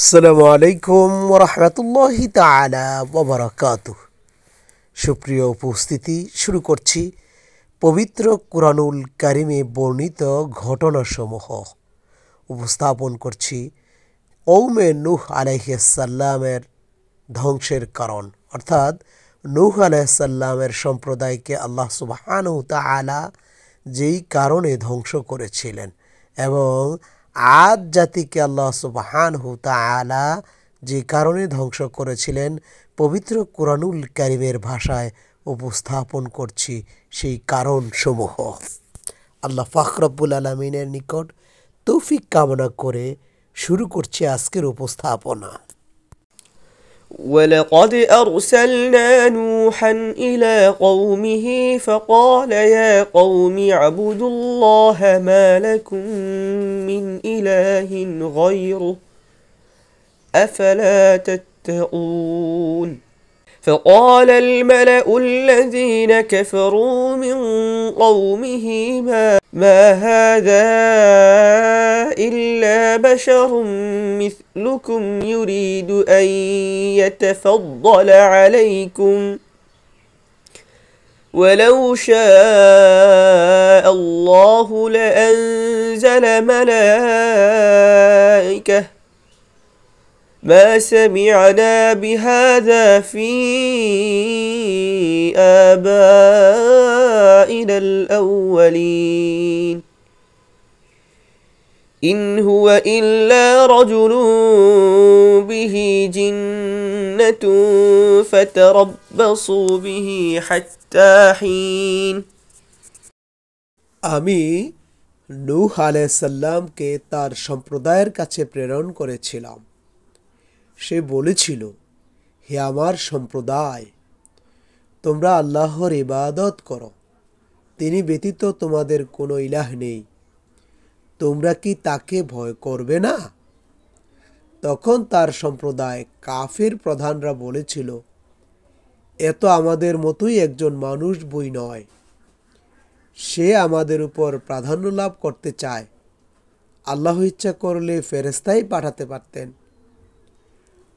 আসসালামু আলাইকুম ওয়া রাহমাতুল্লাহি তাআলা ওয়া বারাকাতুহু। সুপ্রিয় উপস্থিতি, শুরু করছি পবিত্র কুরআনুল কারিমে বর্ণিত ঘটনাসমূহ। উপস্থাপন করছি কওমে নূহ আলাইহিস সালামের ধ্বংসের কারণ, অর্থাৎ নূহ আলাইহিস সালামের সম্প্রদায়কে আল্লাহ সুবহানাহু তাআলা যেই কারণে ধ্বংস করেছিলেন এবং আদ জাতিকে আল্লাহ সুবহানাহু তাআলা যে কারণে ধ্বংস করেছিলেন পবিত্র কুরআনুল কারীমের ভাষায় উপস্থাপন করছি সেই কারণসমূহ। আল্লাহ পাক রব্বুল আলামিনের নিকট তৌফিক কামনা করে শুরু করছি আজকের উপস্থাপনা। ولقد أرسلنا نوحا إلى قومه فقال يا قوم اعبدوا الله ما لكم من إله غيره أفلا تتقون فقال الملأ الذين كفروا من قومه ما هذا إلا بشر مثلكم يريد أن يتفضل عليكم ولو شاء الله لأنزل ملائكة ما سمعنا بهذا في آبائنا الأولين إن هو إلا رجل به جنة فتربصوا به حتى حين আমি নূহ আলাইহিস সালামকে তার সম্প্রদায়ের কাছে প্রেরণ করেছিলাম। সে বলেছিল, হে আমার সম্প্রদায়, তোমরা আল্লাহর ইবাদত করো, তিনি ব্যতীত তোমাদের কোনো ইলাহ নেই। তোমরা কি তাকে ভয় করবে না? তখন তার সম্প্রদায় কাফির প্রধানরা বলেছিল, এ তো আমাদের মতোই একজন মানুষ বই নয়, সে আমাদের উপর প্রাধান্য লাভ করতে চায়। আল্লাহ ইচ্ছা করলে ফেরেশতাই পাঠাতে পারতেন।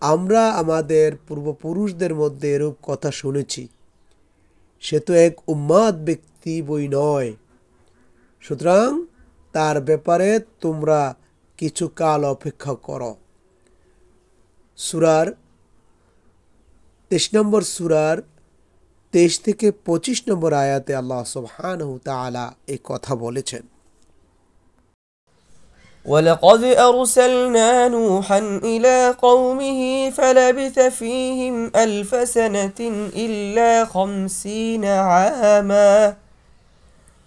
আমরা আমাদের পূর্বপুরুষদের মধ্যে এরূপ কথা শুনেছি। সে তো এক উম্মাদ ব্যক্তি বই নয়, সুতরাং তার ব্যাপারে তোমরা কিছু কাল অপেক্ষা করো। সূরার 23 নম্বর সূরার 23 থেকে 25 নম্বর আয়াতে আল্লাহ সুবহানাহু তাআলা এই কথা বলেছেন। ولقد أرسلنا نوحا إلى قومه فلبث فيهم ألف سنة إلا 50 عاما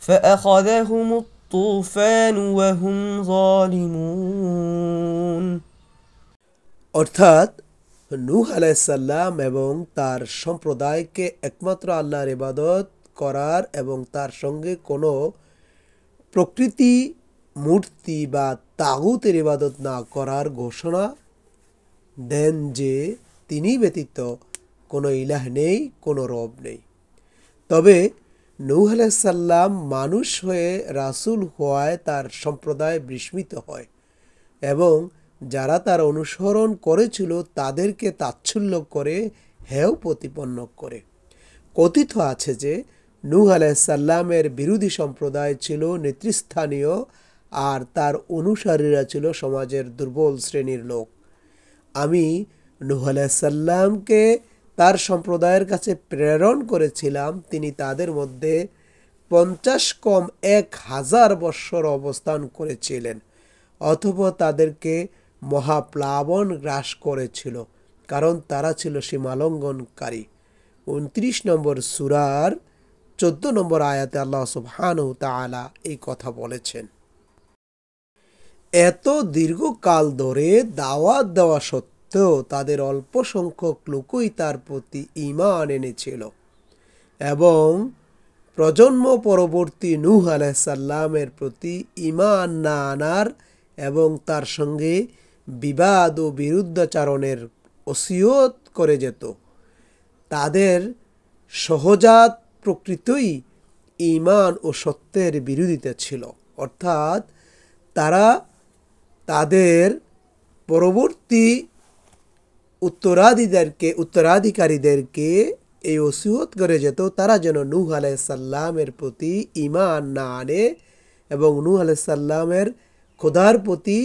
فأخذهم الطوفان وهم ظالمون অর্থাৎ নূহ আলাইহিস সালাম এবং তার সম্প্রদায়কে একমাত্র আল্লাহর ইবাদত করার এবং তার সঙ্গে কোনো প্রকৃতি মূর্তি বা তাগুতের ইবাদত না করার ঘোষণা দেন যে তিনি ব্যতীত কোনো ইলাহ নেই, কোনো রব নেই। তবে নূহ আলাইহিস সালাম মানুষ হয়ে রাসূল হওয়ায় তার সম্প্রদায় বিস্মিত হয় এবং যারা তার অনুসরণ করেছিল তাদেরকে তাচ্ছিল্য করে হেয় প্রতিপন্ন করে। কথিত আছে যে নূহ আলাইহিস সালামের বিরোধী সম্প্রদায় ছিল নেতৃস্থানীয় আর তার অনুসারীরা ছিল সমাজের দুর্বল শ্রেণীর লোক। আমি নূহ আলাইহিস সালামকে তার সম্প্রদায়ের কাছে প্রেরণ করেছিলাম, তিনি তাদের মধ্যে 50 কম 1000 বৎসর অবস্থান করেছিলেন, অথবা তাদেরকে মহাপ্লাবন গ্রাস করেছিল, কারণ তারা ছিল সীমালঙ্ঘনকারী। 29 নম্বর সূরার 14 নম্বর আয়াতে আল্লাহ সুবহানাহু তাআলা এই কথা বলেছেন। এত দীর্ঘকাল ধরে দাওয়াত দেওয়া সত্ত্বেও তাদের অল্প সংখ্যক লোকই তার প্রতি ঈমান এনেছিল এবং প্রজন্ম পরবর্তী নূহ আলাইহিস সালামের প্রতি ঈমান না আনার এবং তার সঙ্গে বিবাদ ও বিরুদ্ধাচরণের ওসিয়ত করে যেত। তাদের সহজাত প্রকৃতই ঈমান ও সত্যের বিরোধিতা ছিল, অর্থাৎ তারা তাদের পরবর্তী উত্তরাধিকারীদেরকে এই ওসিয়ত করে যেত তারা যেন নূহ আলাইহিস সালামের প্রতি ঈমান না আনে এবং নূহ আলাইহিস সালামের খোদার প্রতি,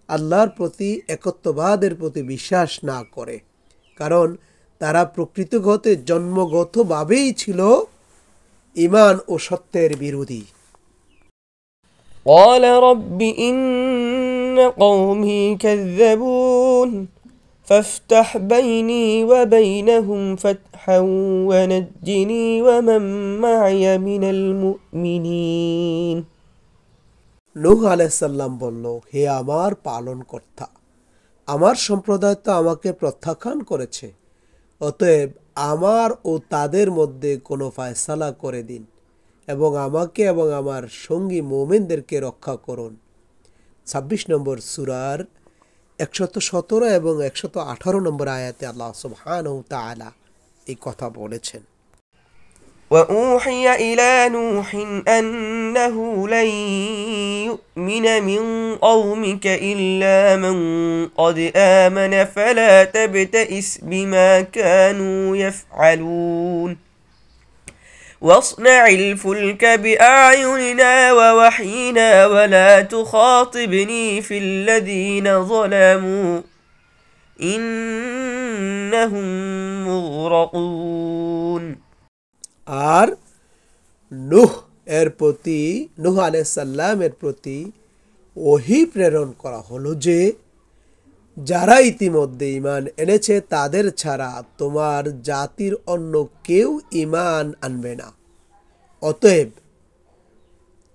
আল্লাহর প্রতি, একত্ববাদের প্রতি বিশ্বাস না করে, কারণ তারা প্রকৃতগতে জন্মগতভাবেই ছিল ঈমান ও সত্যের বিরোধী। قال رب إن قومي كذبون فافتح بيني وبينهم فتحا ونجني ومن معي من المؤمنين। নূহ আলাইহিস সালাম বলল, হে আমার পালনকর্তা, আমার সম্প্রদায় তো আমাকে প্রত্যাখ্যান করেছে, অতএব আমার ও তাদের মধ্যে কোনো ফয়সালা করে দিন এবং আমাকে এবং আমার সঙ্গী মুমিনদেরকে রক্ষা করুন। 26 নম্বর সূরার 117 এবং 118 নম্বর আয়াতে আল্লাহ সুবহানাহু ওয়া তাআলা এই কথা বলেছেন। وأوحي إلى نوح أنه لن يؤمن من قومك إلا من قد آمن فلا تبتئس بما كانوا يفعلون واصنع الفلك بأعيننا ووحينا ولا تخاطبني في الذين ظلموا إنهم مغرقون। আর নূহ আলাইহিস সালামের প্রতি ওহী প্রেরণ করা হলো যে যারা ইতিমধ্যে ঈমান এনেছে তাদের ছাড়া তোমার জাতির অন্য কেউ ঈমান আনবে না, অতএব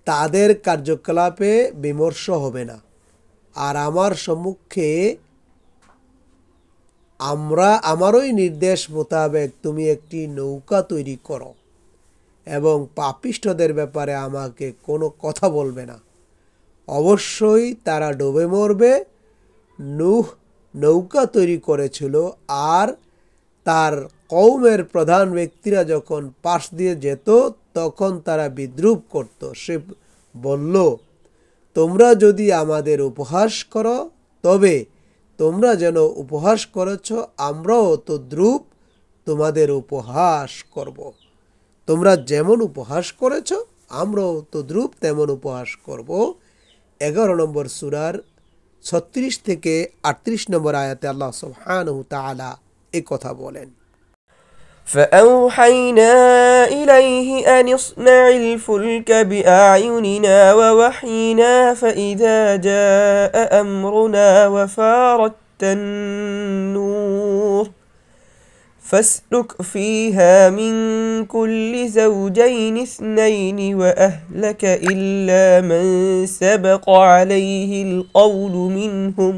তাদের কার্যকলাপে বিমর্ষ হবে না। আর আমার সম্মুখে আমারই নির্দেশ মোতাবেক তুমি একটি নৌকা তৈরি করো এবং পাপিষ্ঠদের ব্যাপারে আমাকে কোনো কথা বলবে না, অবশ্যই তারা ডুবে মরবে। নূহ নৌকা তৈরি করেছিল আর তার কওমের প্রধান ব্যক্তিরা যখন পাশ দিয়ে যেত তখন তারা বিদ্রূপ করত। সে বলল, তোমরা যদি আমাদের উপহাস করো তবে তোমরা যেন উপহাস করেছ আমরাও তদ্রূপ তোমাদের উপহাস করব। তোমরা যেমন উপহাস করেছ আমরাও তদ্রূপ তেমন উপহাস করব। 11 নম্বর সূরার 36 থেকে 38 নম্বর আয়াতে আল্লাহ সুবহানাহু ওয়া তাআলা এই কথা বলেন। فأوحينا إليه أن اصنع الفلك بأعيننا ووحينا فإذا جاء أمرنا وفارت النور فاسلك فيها من كل زوجين اثنين وأهلك إلا من سبق عليه القول منهم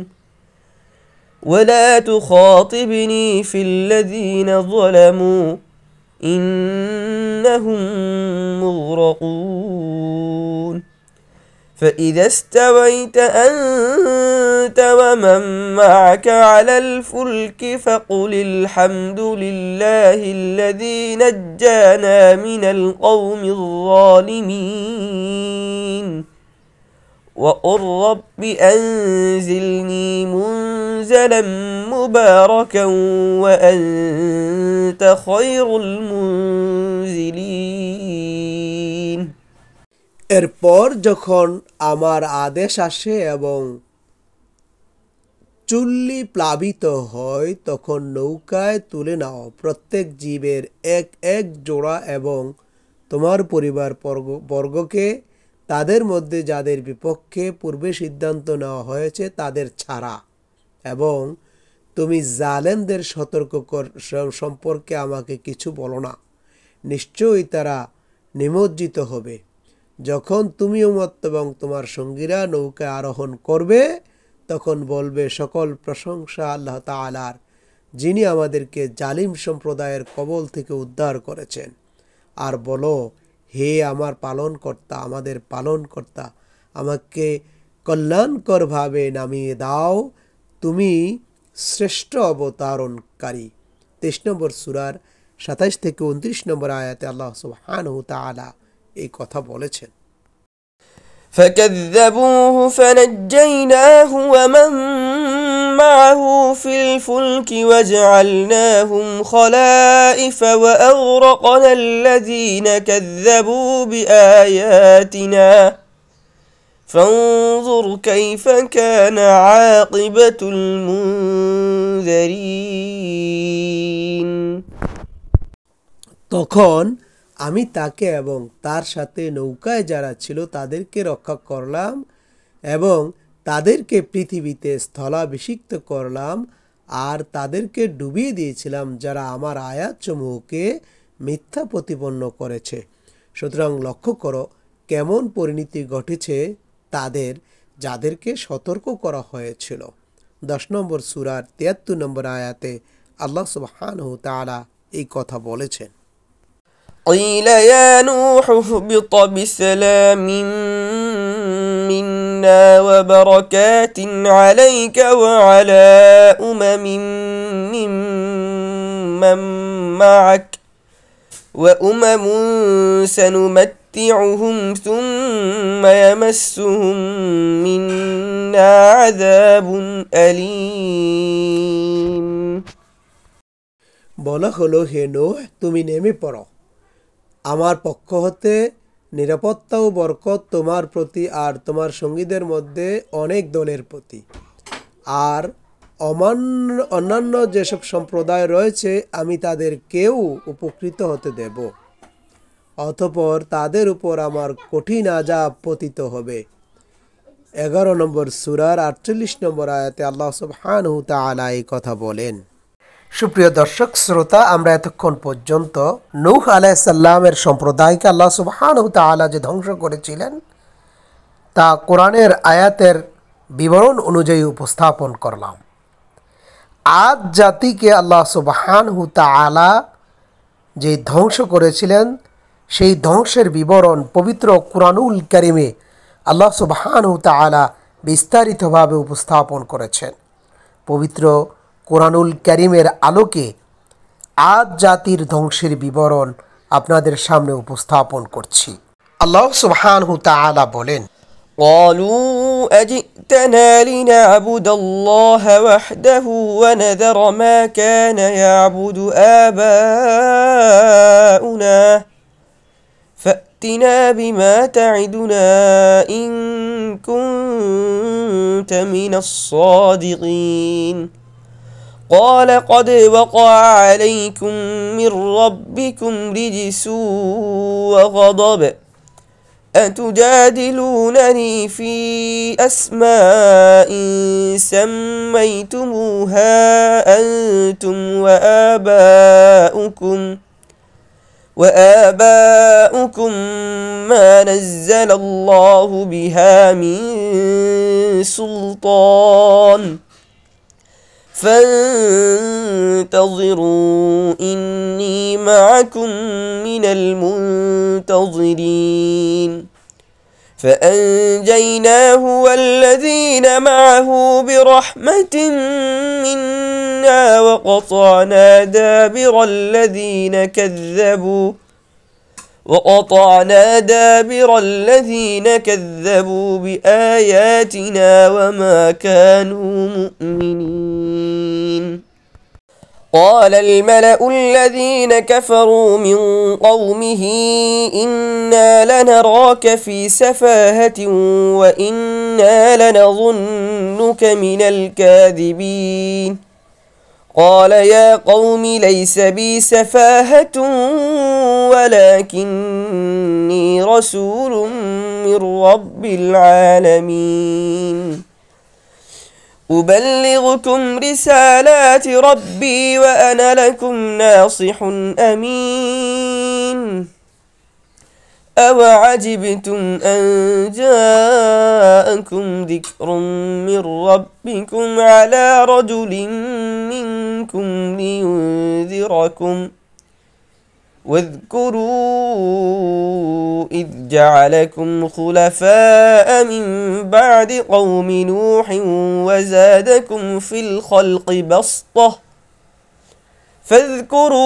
ولا تخاطبني في الذين ظلموا إنهم مغرقون فإذا استويت أنت ومن معك على الفلك فقل الحمد لله الذي نجانا من القوم الظالمين وقل رب أنزلني منزلا مباركا وأنت خير المنزلين। এরপর যখন আমার আদেশ আসে এবং চুল্লি প্লাবিত হয় তখন নৌকায় তুলে নাও প্রত্যেক জীবের এক এক জোড়া এবং তোমার পরিবার বর্গকে তাদের মধ্যে যাদের বিপক্ষে পূর্বে সিদ্ধান্ত নেওয়া হয়েছে তাদের ছাড়া, এবং তুমি জালেমদের সতর্ক সম্পর্কে আমাকে কিছু বলো না, নিশ্চয়ই তারা নিমজ্জিত হবে। যখন তুমি এবং তোমার সঙ্গীরা নৌকায় আরোহণ করবে তখন বলবে, সকল প্রশংসা আল্লাহ তাআলার, যিনি আমাদেরকে জালিম সম্প্রদায়ের কবল থেকে উদ্ধার করেছেন। আর বলো, হে আমার পালনকর্তা, আমাদের পালনকর্তা, আমাকে কল্যাণকরভাবে নামিয়ে দাও, তুমি শ্রেষ্ঠ অবতারণকারী। 23 নম্বর সূরার 27 থেকে 29 নম্বর আয়াতে আল্লাহ সুবহানাহু ওয়া তাআলা এই কথা বলেছেন। فكذبوه فنجيناه ومن معه في الفلك وجعلناهم خلائف وأغرقنا الذين كذبوا بآياتنا فانظر كيف كان عاقبة المنذرين তখন আমি তাকে এবং তার সাথে নৌকায় যারা ছিল তাদেরকে রক্ষা করলাম এবং তাদেরকে পৃথিবীতে স্থলাভিষিক্ত করলাম আর তাদেরকে ডুবিয়ে দিয়েছিলাম যারা আমার আয়াতসমূহকে মিথ্যা প্রতিপন্ন করেছে। সুতরাং লক্ষ্য করো কেমন পরিণতি ঘটেছে তাদের যাদেরকে সতর্ক করা হয়েছিল। 10 নম্বর সূরার 73 নম্বর আয়াতে আল্লাহ সুবহানাহু ওয়া তাআলা এই কথা বলেছেন। قيل يا نوح اهبط بسلام منا وبركات عليك وعلى ممن معك وأمم سنمتعهم ثم يمسهم منا عذاب أليم বলা হলো, হে নূহ, তুমি নেমে পড়ো, আমার পক্ষ হতে নিরাপত্তা ও বরকত তোমার প্রতি আর তোমার সঙ্গীদের মধ্যে অনেক দলের প্রতি। আর অন্যান্য যেসব সম্প্রদায় রয়েছে আমি তাদেরকেও উপকৃত হতে দেব, অতঃপর তাদের উপর আমার কঠিন আযাব পতিত হবে। 11 নম্বর সূরার 48 নম্বর আয়াতে আল্লাহ সুবহানাহু ওয়া তাআলা এই কথা বলেন। সুপ্রিয় দর্শক শ্রোতা, আমরা এতক্ষণ পর্যন্ত নূহ আলাইহিস সালামের সম্প্রদায়কে আল্লাহ সুবহানাহু ওয়া তাআলা যে ধ্বংস করেছিলেন তা কোরআনের আয়াতের বিবরণ অনুযায়ী উপস্থাপন করলাম। আদ জাতিকে আল্লাহ সুবহানাহু ওয়া তাআলা যে ধ্বংস করেছিলেন সেই ধ্বংসের বিবরণ পবিত্র কুরআনুল কারীমে আল্লাহ সুবহানাহু ওয়া তাআলা বিস্তারিতভাবে উপস্থাপন করেছেন। পবিত্র কুরআনুল কারীমের আলোকে আদ জাতির ধ্বংসের বিবরণ আপনাদের সামনে উপস্থাপন করছি। আল্লাহ সুবহানাহু ওয়া তাআলা বলেন, قالوا أجئتنا لنعبد الله وحده ونذر ما كان يعبد آباؤنا فأتنا بما تعدنا إن كنت من الصادقين قال قد وقع عليكم من ربكم رجس وغضب أتجادلونني في أسماء سميتموها أنتم وآباؤكم ما نزل الله بها من سلطان فانتظروا إني معكم من المنتظرين فأنجيناه والذين معه برحمة منا وقطعنا دابر الذين كذبوا بآياتنا وما كانوا مؤمنين قال الملأ الذين كفروا من قومه إنا لنراك في سفاهة وإنا لنظنك من الكاذبين قال يا قوم ليس بي سفاهة ولكني رسول من رب العالمين أبلغكم رسالات ربي وأنا لكم ناصح أمين أوعجبتم أن جاءكم ذكر من ربكم على رجل منكم لينذركم واذكروا إذ جعلكم خلفاء من بعد قوم نوح وزادكم في الخلق بسطة فاذكروا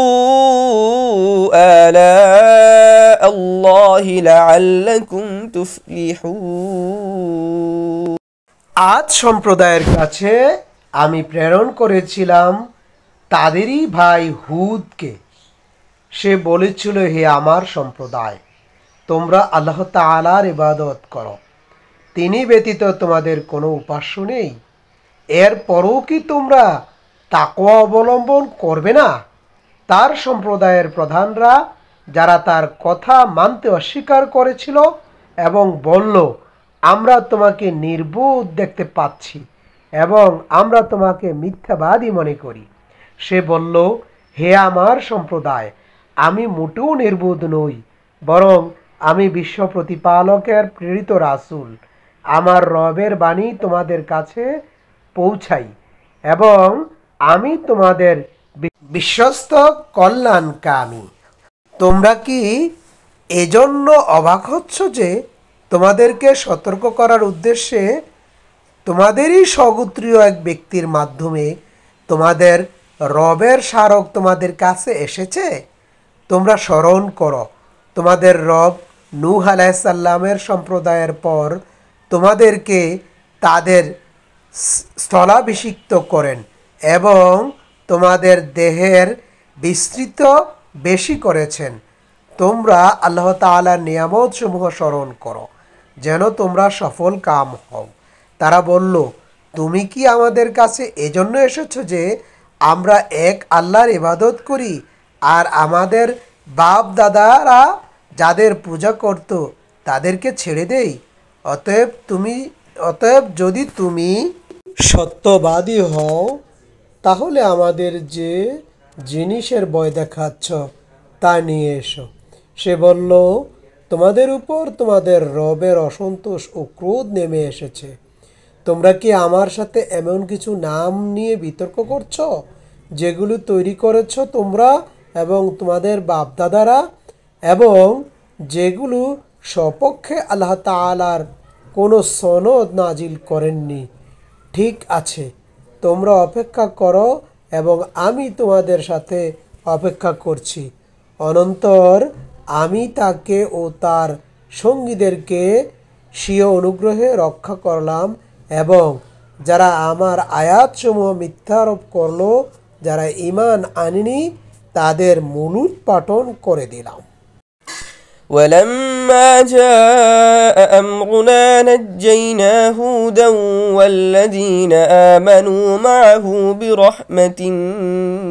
آلاء الله لعلكم تفلحون আদ সম্প্রদায়ের কাছে আমি প্রেরণ করেছিলাম তাদেরই ভাই হুদকে। সে বলেছিল, হে আমার সম্প্রদায়, তোমরা আল্লাহ তাআলার ইবাদত করো, তিনি ব্যতীত তোমাদের কোনো উপাস্য নেই। এরপরও কি তোমরা তাকওয়া অবলম্বন করবে না? তার সম্প্রদায়ের প্রধানরা, যারা তার কথা মানতে অস্বীকার করেছিল এবং বলল, আমরা তোমাকে নির্বোধ দেখতে পাচ্ছি এবং আমরা তোমাকে মিথ্যাবাদী মনে করি, সে বলল, হে আমার সম্প্রদায়, আমি মোটেও নির্বোধ নই, বরং আমি বিশ্ব প্রতিপালকের প্রেরিত রাসূল। আমার রবের বাণী তোমাদের কাছে পৌঁছাই এবং আমি তোমাদের বিশ্বস্ত কল্যাণকামী। তোমরা কি এজন্য অবাক হচ্ছ যে তোমাদেরকে সতর্ক করার উদ্দেশ্যে তোমাদেরই স্বগোত্রীয় এক ব্যক্তির মাধ্যমে তোমাদের রবের স্মারক তোমাদের কাছে এসেছে? তোমরা স্মরণ করো, তোমাদের রব নূহ আলাইহিস সালামের সম্প্রদায়ের পর তোমাদেরকে তাদের স্থলাভিষিক্ত করেন এবং তোমাদের দেহের বিস্তৃত বেশি করেছেন। তোমরা আল্লাহ তাআলার নিয়ামত সমূহ স্মরণ করো যেন তোমরা সফল কাম হও। তারা বলল, তুমি কি আমাদের কাছে এজন্য এসেছো যে আমরা এক আল্লাহর ইবাদত করি আর আমাদের বাপ দাদারা যাদের পূজা করত তাদেরকে ছেড়ে দেই? অতএব যদি তুমি সত্যবাদী হও তাহলে আমাদের যে জিনিসের ভয় দেখাচ্ছ তা নিয়ে এসো। সে বলল, তোমাদের উপর তোমাদের রবের অসন্তোষ ও ক্রোধ নেমে এসেছে। তোমরা কি আমার সাথে এমন কিছু নাম নিয়ে বিতর্ক করছো যেগুলো তৈরি করেছ তোমরা এবং তোমাদের বাপদাদারা, এবং যেগুলো সপক্ষে আল্লাহ তাআলার কোনো সনদ নাজিল করেননি? ঠিক আছে, তোমরা অপেক্ষা করো এবং আমি তোমাদের সাথে অপেক্ষা করছি। অনন্তর আমি তাকে ও তার সঙ্গীদেরকে স্বীয় অনুগ্রহে রক্ষা করলাম এবং যারা আমার আয়াতসমূহ মিথ্যারোপ করল, যারা ঈমান আনেনি, তাদের মূলোৎপাটন করে দিলাম। ولما جاء أمرنا نجينا هودا والذين آمنوا معه برحمة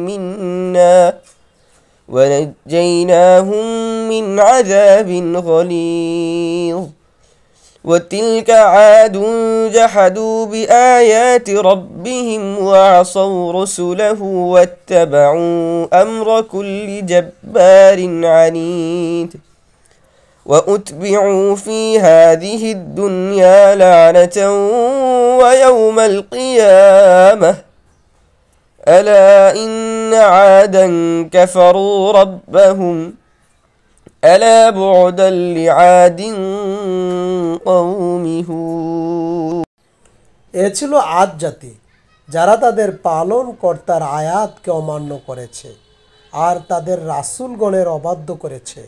منا ونجيناهم من عذاب غليظ وتلك عاد جحدوا بآيات ربهم وعصوا رسله واتبعوا أمر كل جبار عنيد وأتبعوا في هذه الدنيا لعنة ويوم القيامة ألا إن عادا كفروا ربهم ألا بعدا لعاد قوم هود। এ ছিল আদ জাতি, যারা তাদের পালন কর্তার আয়াতকে অমান্য করেছে আর তাদের রাসূলগণের অবাধ্য করেছে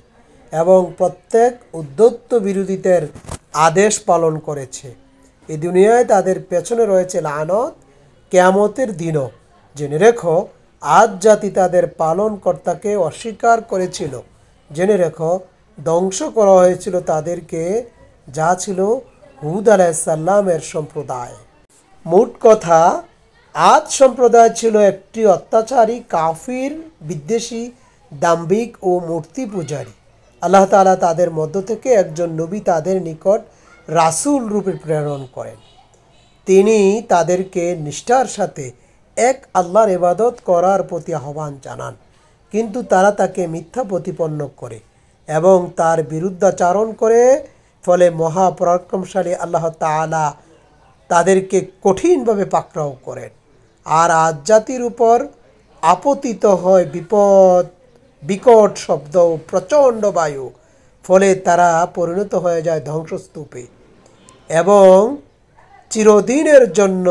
এবং প্রত্যেক উদ্ধত বিরোধীদের আদেশ পালন করেছে। এই দুনিয়ায় তাদের পেছনে রয়েছে লানত, কিয়ামতের দিনও। জেনে রেখো, আদ জাতি তাদের পালন কর্তাকে অস্বীকার করেছিল। জেনে রেখো, ধ্বংস করা হয়েছিল তাদেরকে, যা ছিল হুদ আলাইহিস সালামের সম্প্রদায়। মোট কথা, আদ সম্প্রদায় ছিল একটি অত্যাচারী, কাফির, বিদ্বেষী, দাম্ভিক ও মূর্তি পূজারী। আল্লাহ তাআলা তাদের মধ্য থেকে একজন নবী তাদের নিকট রাসূল রূপে প্রেরণ করেন। তিনি তাদেরকে নিষ্ঠার সাথে এক আল্লাহর ইবাদত করার প্রতি আহ্বান জানান, কিন্তু তারা তাকে মিথ্যা প্রতিপন্ন করে এবং তার বিরুদ্ধাচারণ করে। ফলে মহাপরাক্রমশালী আল্লাহ তাআলা তাদেরকে কঠিনভাবে পাকড়াও করেন আর আদ জাতির উপর আপতিত হয় বিকট শব্দ ও প্রচণ্ড বায়ু। ফলে তারা পরিণত হয়ে যায় ধ্বংসস্তূপে এবং চিরদিনের জন্য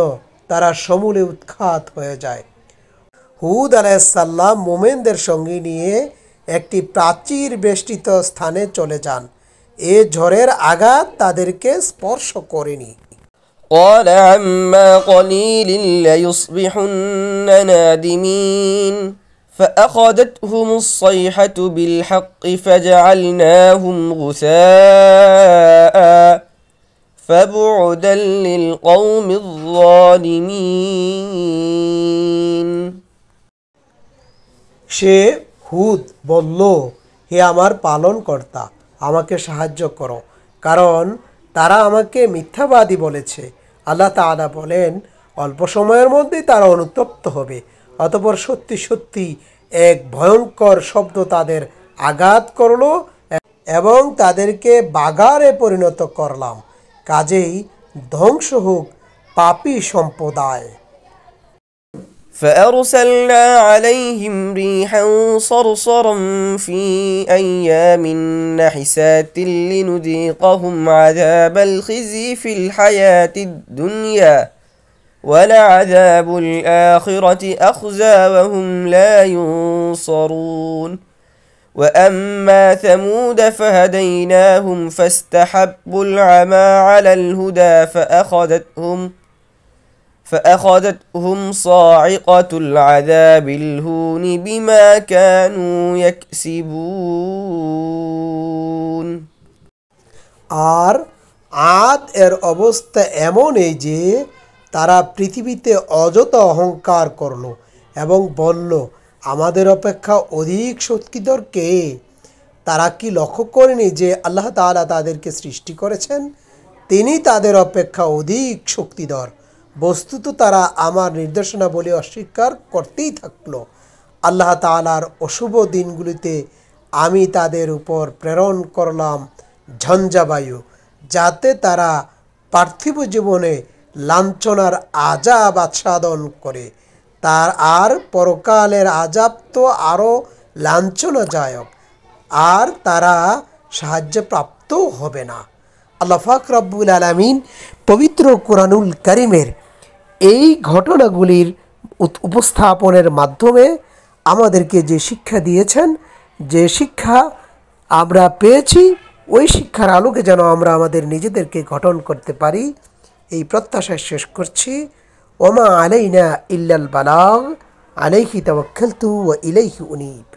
তারা সমূলে উৎখাত হয়ে যায়। হুদ আলাইহিস সালাম মুমিনদের সঙ্গে নিয়ে একটি প্রাচীর বেষ্টিত স্থানে চলে যান। এ ঝড়ের আঘাত তাদেরকে স্পর্শ করেনি। قال عما قليل ليصبحن نادمين فأخذتهم الصيحة بالحق فجعلناهم غثاء فبعدا للقوم الظالمين সে হুদ বলল, হে আমার পালনকর্তা, আমাকে সাহায্য করো, কারণ তারা আমাকে মিথ্যাবাদী বলেছে। আল্লাহ তাআলা বলেন, অল্প সময়ের মধ্যেই তারা অনুতপ্ত হবে। অতঃপর সত্যি সত্যি এক ভয়ঙ্কর শব্দ তাদের আঘাত করল এবং তাদেরকে বাগারে পরিণত করলাম। কাজেই ধ্বংস হোক পাপী সম্প্রদায়। فأرسلنا عليهم ريحا صرصرا في أيام نحسات لنذيقهم عذاب الخزي في الحياة الدنيا ولعذاب الآخرة أخزى وهم لا ينصرون وأما ثمود فهديناهم فاستحبوا العمى على الهدى فأخذتهم صاعقة العذاب الهون بما كانوا يكسبون আর আদ এর অবস্থা এমন এই যে তারা পৃথিবীতে অযথা অহংকার করল এবং বলল, আমাদের অপেক্ষা অধিক শক্তিধর কে? তারা কি লক্ষ্য করেনি যে আল্লাহ তাআলা তাদেরকে সৃষ্টি করেছেন? তিনি তাদের অপেক্ষা অধিক শক্তিধর। বস্তুত তারা আমার নির্দেশনাবলী অস্বীকার করতেই থাকল। আল্লাহ তাআলার অশুভ দিনগুলিতে আমি তাদের উপর প্রেরণ করলাম ঝঞ্ঝাবায়ু, যাতে তারা পার্থিব জীবনে লাঞ্ছনার আযাব আস্বাদন করে। আর পরকালের আযাব তো আরও লাঞ্ছনাদায়ক, আর তারা সাহায্যপ্রাপ্তও হবে না। আল্লাহ পাক রব্বুল আলামিন পবিত্র কোরআনুল কারীমের এই ঘটনাগুলির উপস্থাপনের মাধ্যমে আমাদেরকে যে শিক্ষা দিয়েছেন, যে শিক্ষা আমরা পেয়েছি, ওই শিক্ষার আলোকে যেন আমরা আমাদের নিজেদেরকে গঠন করতে পারি, এই প্রত্যাশায় শেষ করছি। ওমা আলাইনা ইল্লাল বালাগ, আলাইহি তাওয়াক্কালতু ওয়া ইলাইহি উনীব।